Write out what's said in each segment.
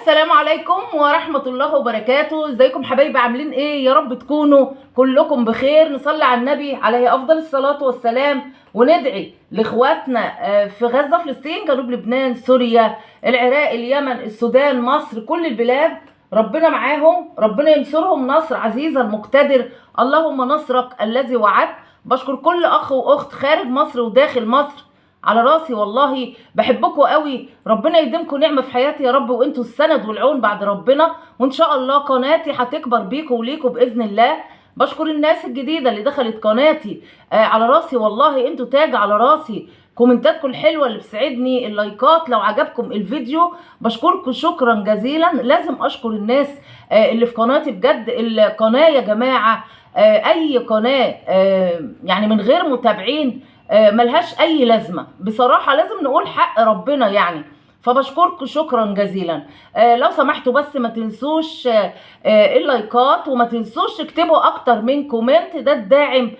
السلام عليكم ورحمة الله وبركاته. ازيكم حبايبي؟ عاملين ايه؟ يا رب تكونوا كلكم بخير. نصلي على النبي عليه افضل الصلاة والسلام وندعي لاخواتنا في غزة، فلسطين، جنوب لبنان، سوريا، العراق، اليمن، السودان، مصر، كل البلاد. ربنا معاهم، ربنا ينصرهم نصر عزيز المقتدر. اللهم نصرك الذي وعدت. بشكر كل اخ واخت خارج مصر وداخل مصر، على راسي والله. بحبكم قوي. ربنا يديمكم نعمه في حياتي يا رب، وانتوا السند والعون بعد ربنا. وان شاء الله قناتي هتكبر بيكم وليكم باذن الله. بشكر الناس الجديده اللي دخلت قناتي، على راسي والله. انتوا تاج على راسي. كومنتاتكم الحلوه اللي بتسعدني، اللايكات لو عجبكم الفيديو. بشكركم شكرا جزيلا. لازم اشكر الناس اللي في قناتي بجد. القناه يا جماعه، اي قناه يعني من غير متابعين ملهاش اي لازمه بصراحه. لازم نقول حق ربنا يعني. فبشكركم شكرا جزيلا. لو سمحتوا بس ما تنسوش اللايكات، وما تنسوش تكتبوا اكتر من كومنت. ده الداعم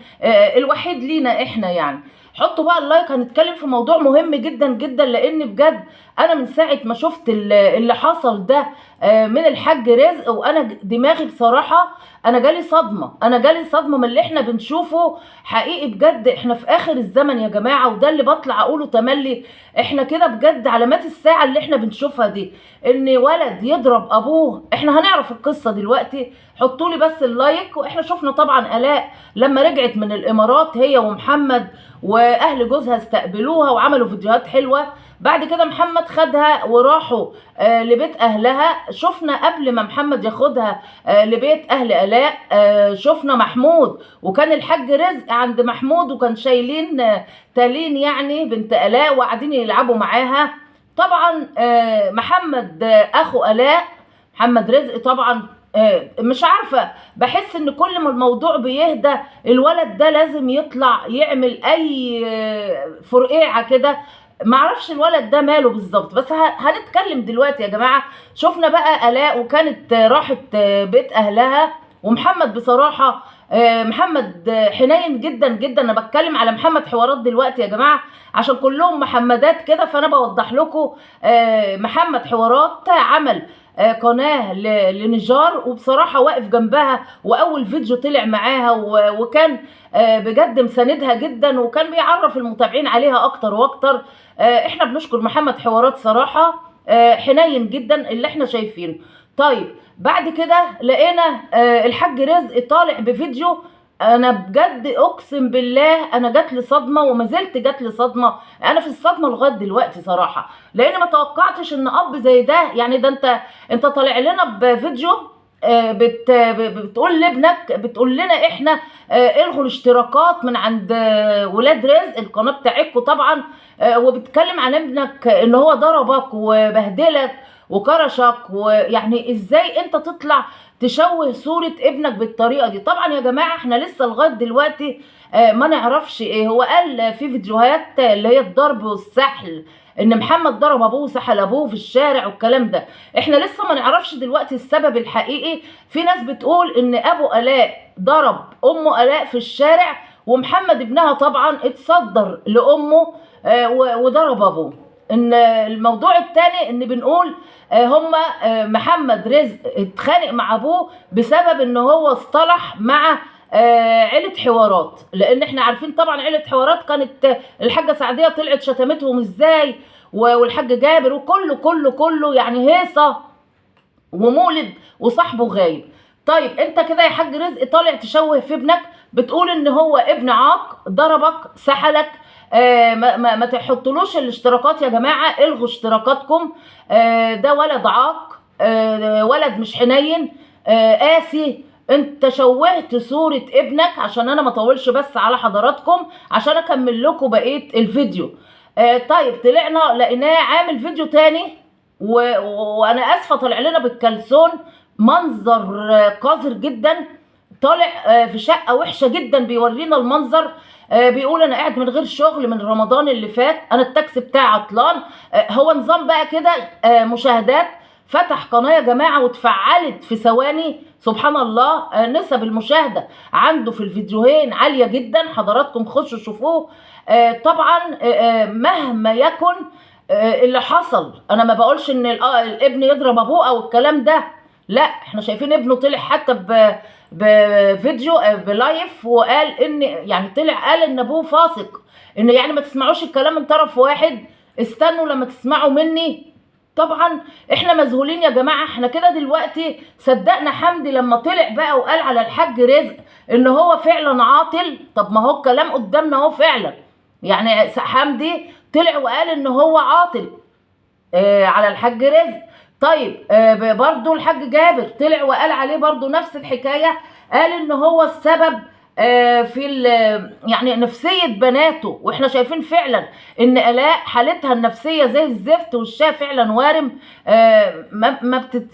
الوحيد لينا احنا يعني. حطوا بقى اللايك. هنتكلم في موضوع مهم جدا جدا، لان بجد انا من ساعه ما شفت اللي حصل ده من الحاج رزق، وانا دماغي بصراحه انا جالي صدمه. انا جالي صدمه من اللي احنا بنشوفه حقيقي بجد. احنا في اخر الزمن يا جماعه، وده اللي بطلع اقوله تملي. احنا كده بجد علامات الساعه اللي احنا بنشوفها دي، ان ولد يضرب ابوه. احنا هنعرف القصه دلوقتي. حطوا لي بس اللايك. واحنا شفنا طبعا الاء لما رجعت من الامارات هي ومحمد، واهل جوزها استقبلوها وعملوا فيديوهات حلوه. بعد كده محمد خدها وراحوا لبيت اهلها. شفنا قبل ما محمد ياخدها لبيت اهل الاء، شفنا محمود، وكان الحاج رزق عند محمود، وكان شايلين تالين يعني بنت الاء، وقاعدين يلعبوا معاها. طبعا محمد اخو الاء، محمد رزق طبعا. مش عارفه، بحس ان كل ما الموضوع بيهدى الولد ده لازم يطلع يعمل اي فرقيعه كده. معرفش الولد ده ماله بالظبط، بس هنتكلم دلوقتي يا جماعه. شفنا بقى الاء وكانت راحت بيت اهلها، ومحمد بصراحه محمد حنين جدا جدا. انا بتكلم على محمد حوارات دلوقتي يا جماعه، عشان كلهم محمدات كده، فانا بوضح لكم. محمد حوارات عمل قناه لنجار، وبصراحه واقف جنبها، واول فيديو طلع معاها وكان بجد مساندها جدا، وكان بيعرف المتابعين عليها اكتر واكتر. احنا بنشكر محمد حوارات صراحه، حنين جدا اللي احنا شايفينه. طيب بعد كده لقينا الحاج رزق طالع بفيديو. انا بجد اقسم بالله انا جات لي صدمه، وما زلت جات لي صدمه. انا في الصدمه لغايه دلوقتي صراحه، لان ما توقعتش ان اب زي ده يعني. ده انت طالع لنا بفيديو بتقول لابنك، بتقول لنا احنا الغوا الاشتراكات من عند ولاد رزق القناه بتاعتكم طبعا. وبتكلم عن ابنك ان هو ضربك وبهدلك وكرشك. ويعني ازاي انت تطلع تشوه صورة ابنك بالطريقة دي؟ طبعا يا جماعة احنا لسه لغاية دلوقتي ما نعرفش ايه هو. قال في فيديوهات اللي هي الضرب والسحل، ان محمد ضرب ابوه وسحل ابوه في الشارع والكلام ده. احنا لسه ما نعرفش دلوقتي السبب الحقيقي. في ناس بتقول ان ابو الاء ضرب ام الاء في الشارع، ومحمد ابنها طبعا اتصدر لامه وضرب ابوه. ان الموضوع الثاني ان بنقول هما محمد رزق اتخانق مع ابوه بسبب ان هو اصطلح مع عيلة حوارات. لان احنا عارفين طبعا عيلة حوارات كانت الحاجة سعدية طلعت شتمتهم ازاي، والحاج جابر، وكله كله كله يعني هيصة ومولد وصاحبه غايب. طيب انت كده يا حاج رزق طالع تشوه في ابنك، بتقول ان هو ابن عاق، ضربك، سحلك. ما تحطلوش الاشتراكات يا جماعه. الغوا اشتراكاتكم. ده ولد عاق، ولد مش حنين، قاسي. انت شوهت صوره ابنك. عشان انا ما اطولش بس على حضراتكم، عشان اكمل لكم بقيه الفيديو. طيب طلعنا لقيناه عامل فيديو تاني، وانا اسفه طلع لنا بالكلسون. منظر قذر جدا. طالع في شقه وحشه جدا، بيورينا المنظر. بيقول انا قاعد من غير شغل من رمضان اللي فات، انا التاكسي بتاعي عطلان. هو نظام بقى كده مشاهدات. فتح قناه يا جماعه واتفعلت في ثواني. سبحان الله. نسب المشاهده عنده في الفيديوهين عاليه جدا. حضراتكم خشوا شوفوه. طبعا مهما يكن اللي حصل. انا ما بقولش ان الابن يضرب ابوه او الكلام ده، لا، احنا شايفين ابنه طلع حتى بفيديو بلايف، وقال ان يعني طلع قال ان ابوه فاسق، ان يعني ما تسمعوش الكلام من طرف واحد، استنوا لما تسمعوا مني. طبعا احنا مذهولين يا جماعه. احنا كده دلوقتي صدقنا حمدي لما طلع بقى وقال على الحاج رزق ان هو فعلا عاطل. طب ما هو الكلام قدامنا اهو فعلا، يعني حمدي طلع وقال ان هو عاطل على الحاج رزق. طيب برضو الحاج جابر طلع وقال عليه برضو نفس الحكاية، قال ان هو السبب في يعني نفسية بناته. واحنا شايفين فعلا ان آلاء حالتها النفسية زي الزفت، وشها فعلا وارم.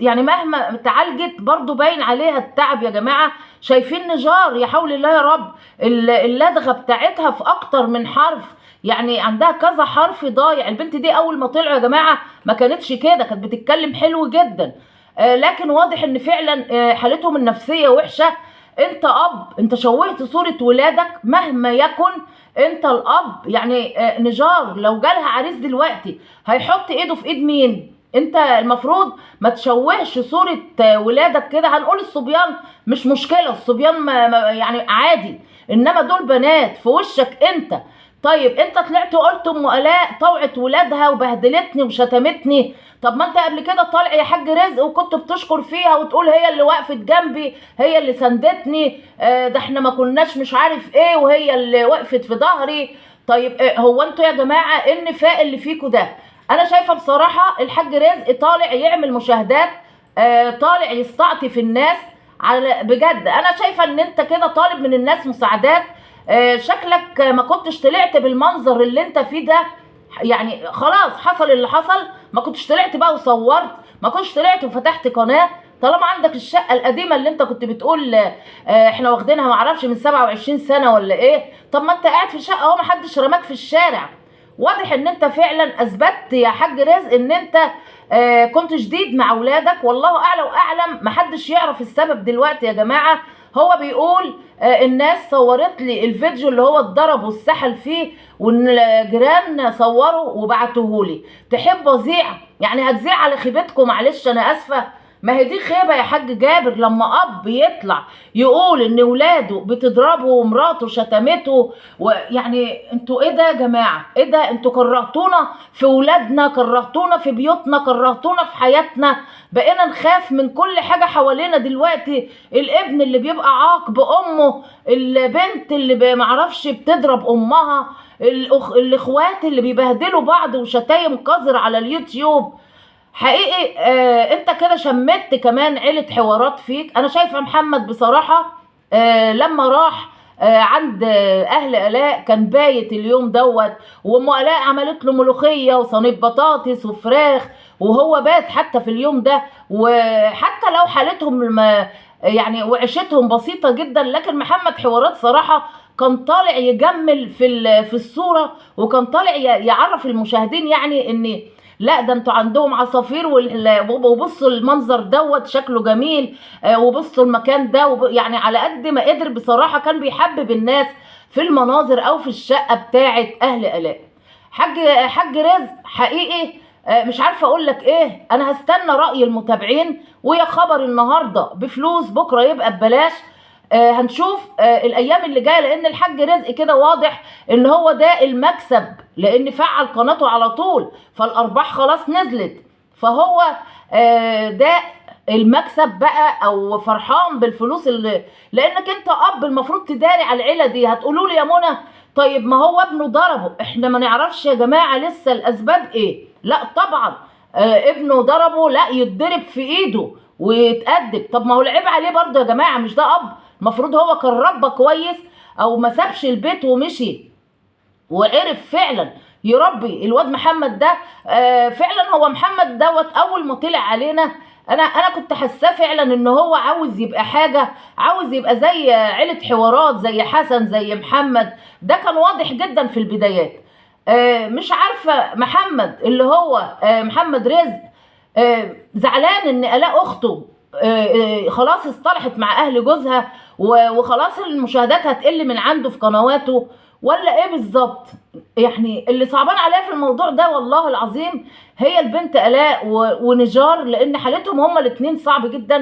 يعني مهما اتعالجت برضو باين عليها التعب يا جماعة. شايفين نجار، يا حول الله يا رب، اللدغة بتاعتها في اكتر من حرف، يعني عندها كذا حرف ضايع. البنت دي اول ما طلعوا يا جماعه ما كانتش كده، كانت بتتكلم حلو جدا. لكن واضح ان فعلا حالتهم النفسيه وحشه. انت اب، انت شوهت صوره ولادك مهما يكن، انت الاب. يعني نجار لو جالها عريس دلوقتي هيحط ايده في ايد مين؟ انت المفروض ما تشوهش صوره ولادك كده. هنقول الصبيان مش مشكله، الصبيان يعني عادي، انما دول بنات في وشك انت. طيب انت طلعت وقلت ام آلاء طوعت ولادها وبهدلتني وشتمتني. طب ما انت قبل كده طالع يا حاج رزق وكنت بتشكر فيها وتقول هي اللي وقفت جنبي، هي اللي سندتني، ده احنا ما كناش مش عارف ايه، وهي اللي وقفت في ظهري. طيب هو انتوا يا جماعه ايه النفاق اللي فيكوا ده؟ انا شايفه بصراحه الحاج رزق طالع يعمل مشاهدات، طالع يستعطف الناس على بجد. انا شايفه ان انت كده طالب من الناس مساعدات. شكلك ما كنتش طلعت بالمنظر اللي انت فيه ده. يعني خلاص حصل اللي حصل، ما كنتش طلعت بقى وصورت، ما كنتش طلعت وفتحت قناة. طالما عندك الشقة القديمة اللي انت كنت بتقول احنا واخدينها معرفش من 27 سنة ولا ايه، طب ما انت قاعد في شقة اهو، ما حدش رماك في الشارع. واضح ان انت فعلا اثبتت يا حاج رزق ان انت كنت شديد مع اولادك. والله اعلى واعلم، ما حدش يعرف السبب دلوقتي يا جماعة. هو بيقول الناس صورت لي الفيديو اللي هو اتضرب والسحل فيه، وان الجيران صوروا وبعتوه لي. تحب اذيع؟ يعني هتذيع على خيبتكم؟ معلش انا اسفه. ما هي دي خيبه يا حاج جابر، لما اب يطلع يقول ان ولاده بتضربه ومراته شتمته. ويعني انتوا ايه ده يا جماعه؟ ايه ده؟ انتوا كرهتونا في ولادنا، كرهتونا في بيوتنا، كرهتونا في حياتنا. بقينا نخاف من كل حاجه حوالينا دلوقتي. الابن اللي بيبقى عاق بامه، البنت اللي معرفش بتضرب امها، الاخوات اللي بيبهدلوا بعض وشتايم قذر على اليوتيوب. حقيقي انت كده شمت كمان عيلة حوارات فيك. انا شايفه محمد بصراحة لما راح عند اهل آلاء كان بايت اليوم دوت، وام آلاء عملت له ملوخية وصينية بطاطس وفراخ، وهو بات حتى في اليوم ده. وحتى لو حالتهم يعني وعيشتهم بسيطة جدا، لكن محمد حوارات صراحة كان طالع يجمل في الصورة، وكان طالع يعرف المشاهدين يعني ان لا ده انتوا عندهم عصافير، وبصوا المنظر دوت شكله جميل، وبصوا المكان ده، يعني على قد ما قدر بصراحة كان بيحبب الناس في المناظر او في الشقة بتاعت اهل آلاء. حاج رزق حقيقي مش عارفه اقول لك ايه. انا هستنى راي المتابعين، ويا خبر النهارده بفلوس بكره يبقى ببلاش. هنشوف الايام اللي جايه، لان الحاج رزق كده واضح ان هو ده المكسب، لان فعل قناته على طول فالارباح خلاص نزلت. فهو ده المكسب بقى، او فرحان بالفلوس اللي، لانك انت اب المفروض تداري على العيله دي. هتقولوا لي يا منى طيب ما هو ابنه ضربه، احنا ما نعرفش يا جماعه لسه الاسباب ايه. لا طبعا ابنه ضربه، لا يتضرب في ايده ويتأدب. طب ما هو العيب عليه برضه يا جماعه، مش ده اب؟ المفروض هو كان ربى كويس، او ما سابش البيت ومشي وعرف فعلا يربي الواد محمد ده. فعلا هو محمد دوت اول ما طلع علينا انا كنت حاساه فعلا ان هو عاوز يبقى حاجه، عاوز يبقى زي عيله حوارات، زي حسن، زي محمد. ده كان واضح جدا في البدايات. مش عارفه محمد اللي هو محمد رزق زعلان ان آلاء اخته خلاص اصطلحت مع اهل جوزها، وخلاص المشاهدات هتقل من عنده في قنواته. ولا ايه بالظبط؟ يعني اللي صعبان عليا في الموضوع ده والله العظيم هي البنت الاء ونجار، لان حالتهم هما الاتنين صعب جدا.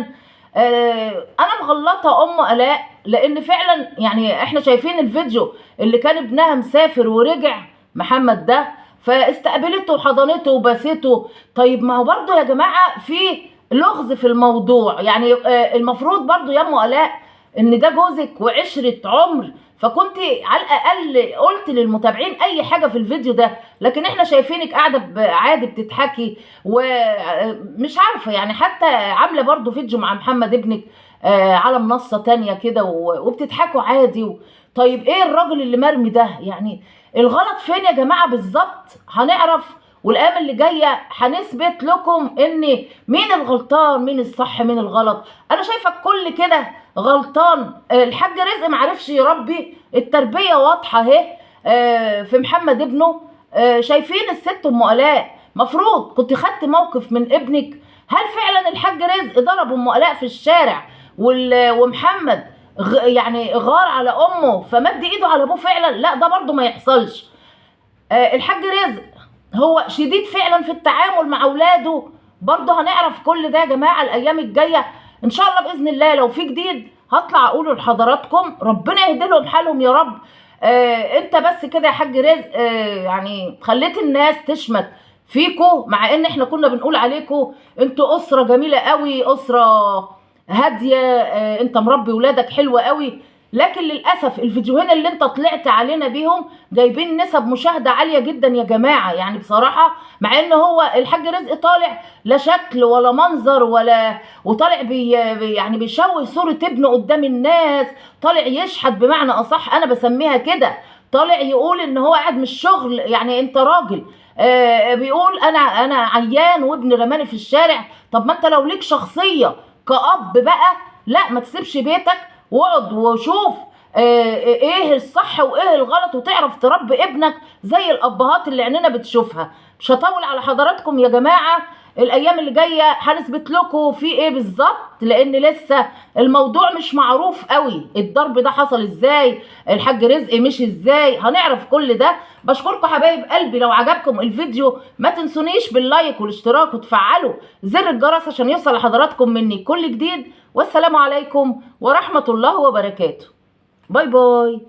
انا مغلطه ام الاء، لان فعلا يعني احنا شايفين الفيديو اللي كان ابنها مسافر ورجع محمد ده، فاستقبلته وحضنته وباسته. طيب ما هو برضه يا جماعه في لغز في الموضوع، يعني المفروض برضه يا ام الاء ان ده جوزك وعشره عمر، فكنت على الاقل قلت للمتابعين اي حاجه في الفيديو ده. لكن احنا شايفينك قاعده عادي بتضحكي، ومش عارفه يعني حتى عامله برضو فيديو مع محمد ابنك على منصه تانية كده وبتضحكوا عادي. طيب ايه الراجل اللي مرمي ده؟ يعني الغلط فين يا جماعه بالظبط؟ هنعرف، والايام اللي جايه هنثبت لكم ان مين الغلطان مين الصح مين الغلط. انا شايفه الكل كده غلطان. الحاج رزق معرفش يربي، التربيه واضحه اهي في محمد ابنه. شايفين الست ام الاء مفروض كنت خدت موقف من ابنك. هل فعلا الحاج رزق ضرب ام الاء في الشارع ومحمد يعني غار على امه فمد ايده على ابوه فعلا؟ لا ده برضو ما يحصلش. الحاج رزق هو شديد فعلا في التعامل مع اولاده. برضه هنعرف كل ده يا جماعه الايام الجايه ان شاء الله باذن الله. لو في جديد هطلع اقوله لحضراتكم، ربنا يهدي لهم حالهم يا رب. انت بس كده يا حاج رزق يعني خليت الناس تشمت فيكو، مع ان احنا كنا بنقول عليكم انتوا اسره جميله قوي، اسره هاديه، انت مربي ولادك حلوه قوي. لكن للاسف الفيديوهين اللي انت طلعت علينا بيهم جايبين نسب مشاهده عاليه جدا يا جماعه. يعني بصراحه مع ان هو الحاج رزق طالع لا شكل ولا منظر وطالع يعني بيشوه صوره ابنه قدام الناس، طالع يشحت بمعنى اصح انا بسميها كده، طالع يقول ان هو قاعد من الشغل. يعني انت راجل بيقول انا عيان وابني رماني في الشارع. طب ما انت لو ليك شخصيه كأب بقى، لا ما تسيبش بيتك واقعد وشوف ايه الصح وايه الغلط، وتعرف تربي ابنك زي الابهات اللي عيننا بتشوفها. مش هطول على حضراتكم يا جماعه، الايام اللي جايه هنثبت لكم في ايه بالظبط، لان لسه الموضوع مش معروف قوي. الضرب ده حصل ازاي، الحاج رزق مشي ازاي، هنعرف كل ده. بشكركم حبايب قلبي، لو عجبكم الفيديو ما تنسونيش باللايك والاشتراك وتفعلوا زر الجرس عشان يوصل لحضراتكم مني كل جديد. والسلام عليكم ورحمة الله وبركاته. باي باي.